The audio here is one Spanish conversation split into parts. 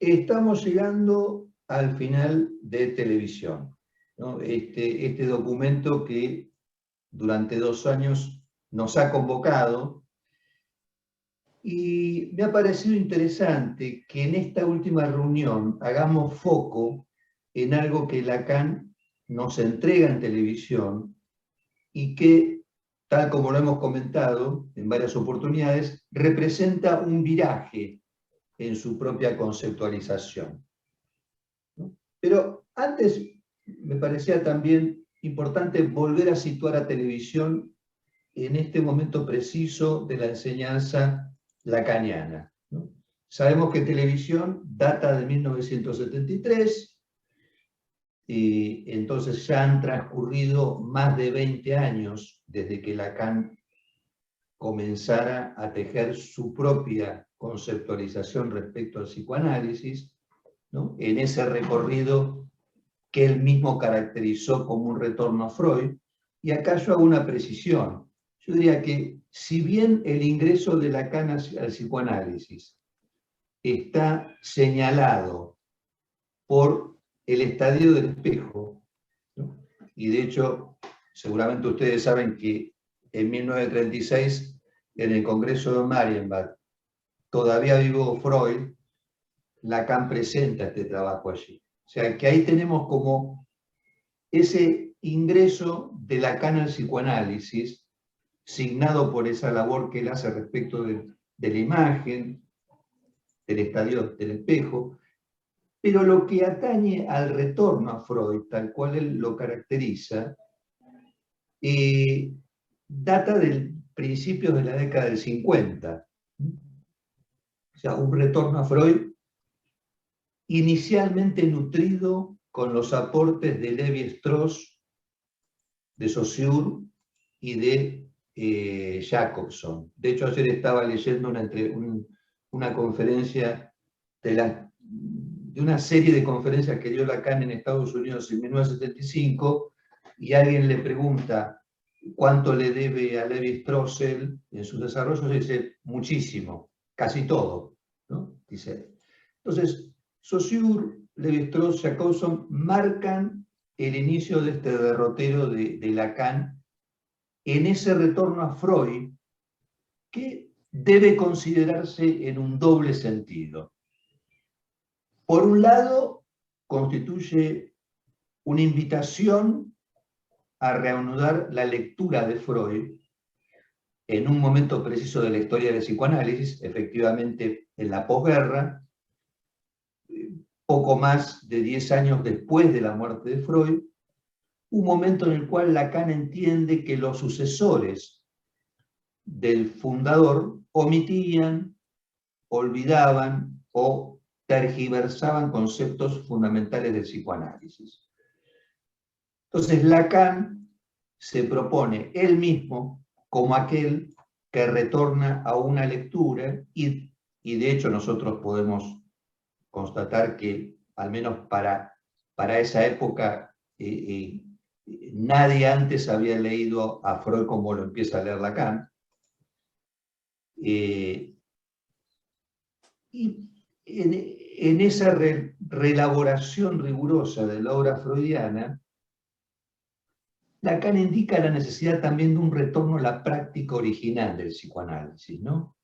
Estamos llegando al final de televisión, ¿no? Este documento que durante 2 años nos ha convocado, y me ha parecido interesante que en esta última reunión hagamos foco en algo que Lacan nos entrega en televisión y que, tal como lo hemos comentado en varias oportunidades, representa un viraje en su propia conceptualización, ¿no? Pero antes me parecía también importante volver a situar a televisión en este momento preciso de la enseñanza lacaniana, ¿no? Sabemos que televisión data de 1973, y entonces ya han transcurrido más de 20 años desde que Lacan comenzara a tejer su propia conceptualización respecto al psicoanálisis, ¿no? En ese recorrido que él mismo caracterizó como un retorno a Freud. Y acá yo hago una precisión. Yo diría que si bien el ingreso de Lacan al psicoanálisis está señalado por el estadio del espejo, ¿no? Y de hecho, seguramente ustedes saben que en 1936, en el Congreso de Marienbad, todavía vivo Freud, Lacan presenta este trabajo allí. O sea, que ahí tenemos como ese ingreso de Lacan al psicoanálisis, signado por esa labor que él hace respecto de la imagen, del estadio del espejo, pero lo que atañe al retorno a Freud, tal cual él lo caracteriza, data del principio de la década del 50. O sea, un retorno a Freud inicialmente nutrido con los aportes de Lévi-Strauss, de Saussure y de Jacobson. De hecho, ayer estaba leyendo una conferencia de una serie de conferencias que dio Lacan en Estados Unidos en 1975, y alguien le pregunta cuánto le debe a Lévi-Strauss en sus desarrollos, y dice, muchísimo, casi todo, ¿no? Dice. Entonces, Saussure, Lévi-Strauss, Jacobson marcan el inicio de este derrotero de Lacan en ese retorno a Freud que debe considerarse en un doble sentido. Por un lado, constituye una invitación a reanudar la lectura de Freud en un momento preciso de la historia del psicoanálisis, efectivamente en la posguerra, poco más de 10 años después de la muerte de Freud, un momento en el cual Lacan entiende que los sucesores del fundador omitían, olvidaban o tergiversaban conceptos fundamentales del psicoanálisis. Entonces Lacan se propone él mismo como aquel que retorna a una lectura, y de hecho nosotros podemos constatar que al menos para esa época nadie antes había leído a Freud como lo empieza a leer Lacan. Y en esa reelaboración rigurosa de la obra freudiana, Lacan indica la necesidad también de un retorno a la práctica original del psicoanálisis, ¿no?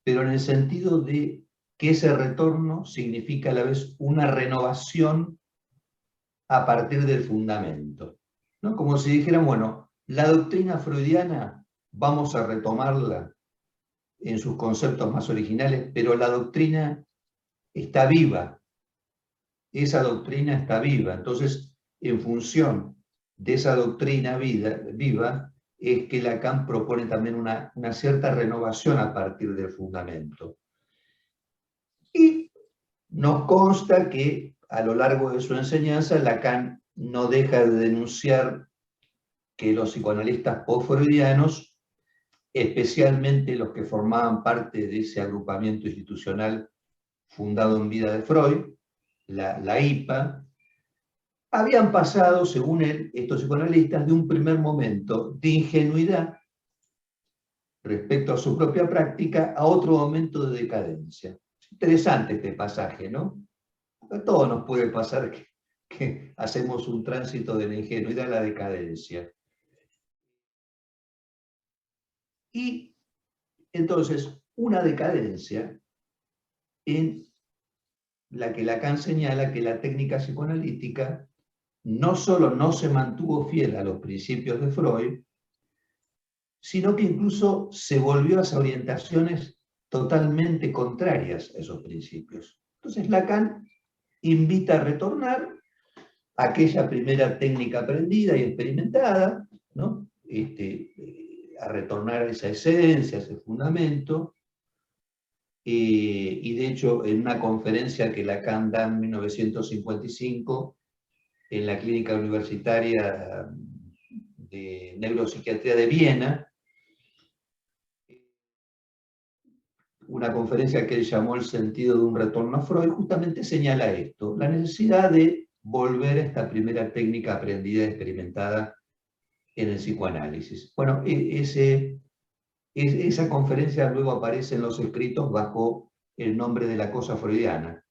Pero en el sentido de que ese retorno significa a la vez una renovación a partir del fundamento, ¿no? Como si dijeran, bueno, la doctrina freudiana vamos a retomarla en sus conceptos más originales, pero la doctrina está viva, esa doctrina está viva. Entonces, en función de esa doctrina viva, es que Lacan propone también una cierta renovación a partir del fundamento. Y nos consta que a lo largo de su enseñanza, Lacan no deja de denunciar que los psicoanalistas post-freudianos, especialmente los que formaban parte de ese agrupamiento institucional fundado en vida de Freud, la IPA, habían pasado, según él, estos psicoanalistas, de un primer momento de ingenuidad respecto a su propia práctica a otro momento de decadencia. Interesante este pasaje, ¿no? A todos nos puede pasar que hacemos un tránsito de la ingenuidad a la decadencia. Y entonces, una decadencia en la que Lacan señala que la técnica psicoanalítica no solo no se mantuvo fiel a los principios de Freud, sino que incluso se volvió hacia orientaciones totalmente contrarias a esos principios. Entonces Lacan invita a retornar a aquella primera técnica aprendida y experimentada, ¿no? A retornar a esa esencia, a ese fundamento, y de hecho en una conferencia que Lacan da en 1955 en la Clínica Universitaria de Neuropsiquiatría de Viena, una conferencia que él llamó El sentido de un retorno a Freud, justamente señala esto, la necesidad de volver a esta primera técnica aprendida y experimentada en el psicoanálisis. Bueno, esa conferencia luego aparece en los escritos bajo el nombre de la cosa freudiana.